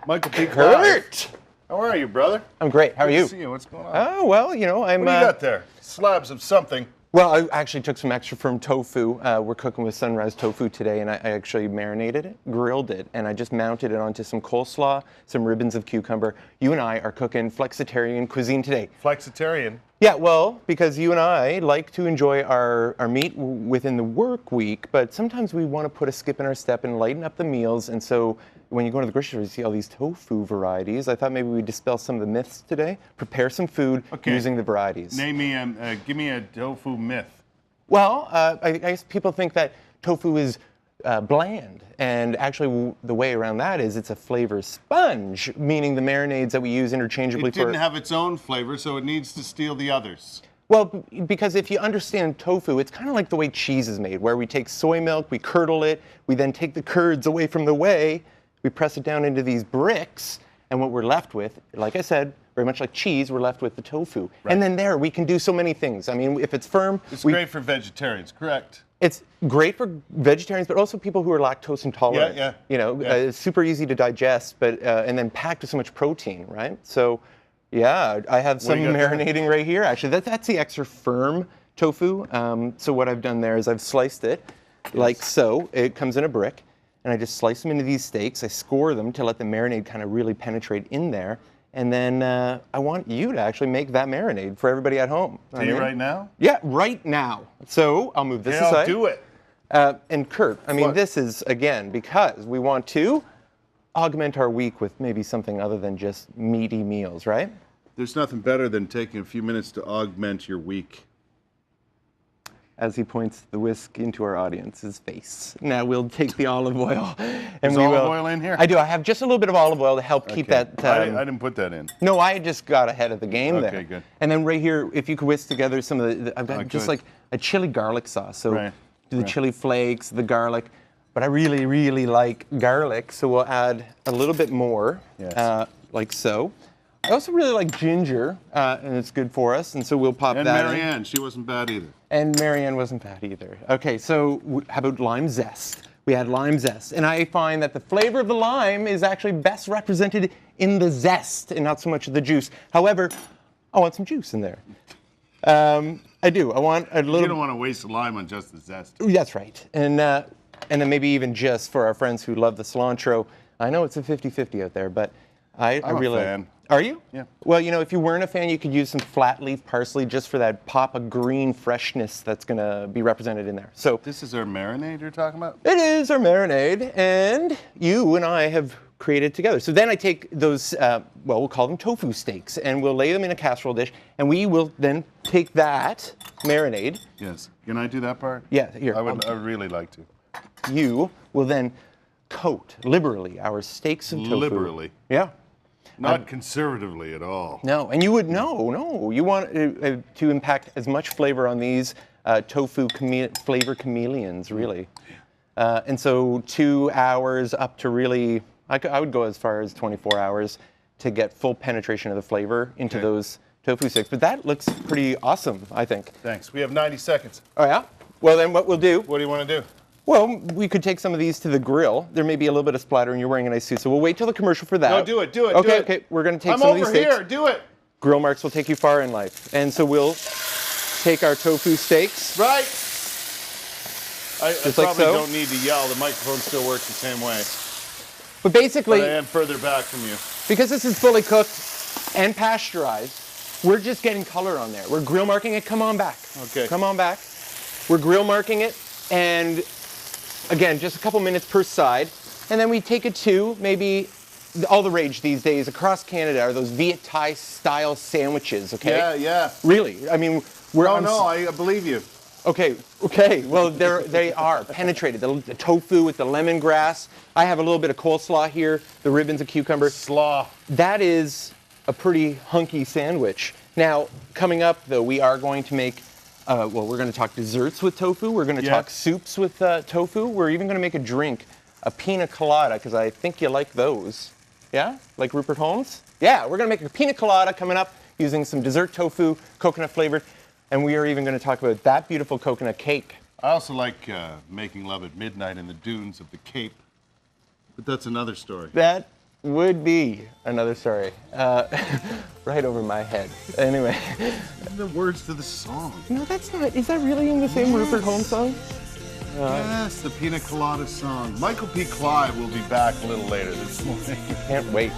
Michael P. Kurt! How are you, brother? I'm great. How are Good you? to see you. What's going on? Oh, well, you know, I'm... What do you got there? Slabs of something. Well, I actually took some extra firm tofu. We're cooking with Sunrise Tofu today, and I actually marinated it, grilled it, and I just mounted it onto some coleslaw, some ribbons of cucumber. You and I are cooking flexitarian cuisine today. Flexitarian. Yeah, well, because you and I like to enjoy our meat within the work week, but sometimes we want to put a skip in our step and lighten up the meals, and so when you go to the grocery store, you see all these tofu varieties. I thought maybe we'd dispel some of the myths today, prepare some food using the varieties. Name me, give me a tofu myth. Well, I guess people think that tofu is bland, and actually the way around that is it's a flavor sponge, meaning the marinades that we use interchangeably It didn't have its own flavor, so it needs to steal the others. Well, because if you understand tofu, it's kind of like the way cheese is made, where we take soy milk, we curdle it, we then take the curds away from the whey, we press it down into these bricks, and what we're left with, like I said, very much like cheese, we're left with the tofu. Right. And then there, we can do so many things. I mean, if it's firm... It's great for vegetarians, correct? It's great for vegetarians, but also people who are lactose intolerant. Yeah. You know, Yeah. it's super easy to digest, but and then packed with so much protein, right? So, yeah, I have some do you got there? marinating right here. Actually, that's the extra firm tofu. So what I've done there is I've sliced it like so. It comes in a brick, and I just slice them into these steaks. I score them to let the marinade kind of really penetrate in there. And then I want you to actually make that marinade for everybody at home. Do you right now? Yeah, right now. So I'll move this Yeah, aside. I'll do it. And Kurt, I mean, What? this is, again, because we want to augment our week with maybe something other than just meaty meals, right? There's nothing better than taking a few minutes to augment your week. As he points the whisk into our audience's face. Now we'll take the olive oil. And Is we olive will, oil in here? I do. I have just a little bit of olive oil to help keep Okay. that... I didn't put that in. No, I just got ahead of the game there. Okay, good. And then right here, if you could whisk together some of the I've got just good. like a chili garlic sauce. So Right, do the right. chili flakes, the garlic. But I really, really like garlic, so we'll add a little bit more, Yes. like so. I also really like ginger, and it's good for us, and so we'll pop And that in. Marianne, she wasn't bad either. And Marianne wasn't bad either. Okay, so how about lime zest? We had lime zest, and I find that the flavor of the lime is actually best represented in the zest and not so much the juice. However, I want some juice in there. I do. I want a little. You don't want to waste lime on just the zest. That's right. And then maybe even just for our friends who love the cilantro. I know it's a 50-50 out there, but I I'm a really. fan. Are you? Yeah. Well, you know, if you weren't a fan, you could use some flat leaf parsley just for that pop of green freshness that's going to be represented in there. So This is our marinade you're talking about? it is our marinade, and you and I have created together. So then I take those, well, we'll call them tofu steaks, and we'll lay them in a casserole dish, and we will then take that marinade. Yes. Can I do that part? Yeah, here. I would really like to. You will then coat liberally our steaks of tofu. Liberally. Yeah. Not conservatively at all. No, and you would no. You want to impact as much flavor on these tofu flavor chameleons, really. And so 2 hours up to really, I would go as far as 24 hours to get full penetration of the flavor into those tofu sticks. But that looks pretty awesome, I think. Thanks. We have 90 seconds. Oh yeah? Well then what we'll do, What do you want to do? well, we could take some of these to the grill. There may be a little bit of splatter and you're wearing a nice suit, so we'll wait till the commercial for that. No, do it. Okay, okay, we're gonna take I'm some of these over steaks. here. Do it. Grill marks will take you far in life. And so we'll take our tofu steaks. Right. I Just like probably so. don't need to yell. The microphone still works the same way. But basically, But I am further back from you. because this is fully cooked and pasteurized, we're just getting color on there. We're grill marking it. Come on back. Okay. Come on back. We're grill marking it. And again, just a couple minutes per side. And then we take it to maybe all the rage these days across Canada are those Viet Thai style sandwiches, okay? Yeah, yeah. Really? I mean, we're Oh, on no, I believe you. Okay. Well, they are penetrated. The tofu with the lemongrass. I have a little bit of coleslaw here, the ribbons of cucumber. Slaw. That is a pretty hunky sandwich. Now, coming up, though, we are going to make, well, we're going to talk desserts with tofu. We're going to talk soups with tofu. We're even going to make a drink, a pina colada, because I think you like those. Yeah? Like Rupert Holmes? Yeah, we're going to make a pina colada coming up using some dessert tofu, coconut flavored. And we are even going to talk about that beautiful coconut cake. I also like making love at midnight in the dunes of the Cape. But that's another story. That would be another story. Right over my head. Anyway. The words to the song. No, that's not. Is that really in the same Rupert Holmes song? Yes, the Pina Colada song. Michael P. Clive will be back a little later this morning. Can't wait.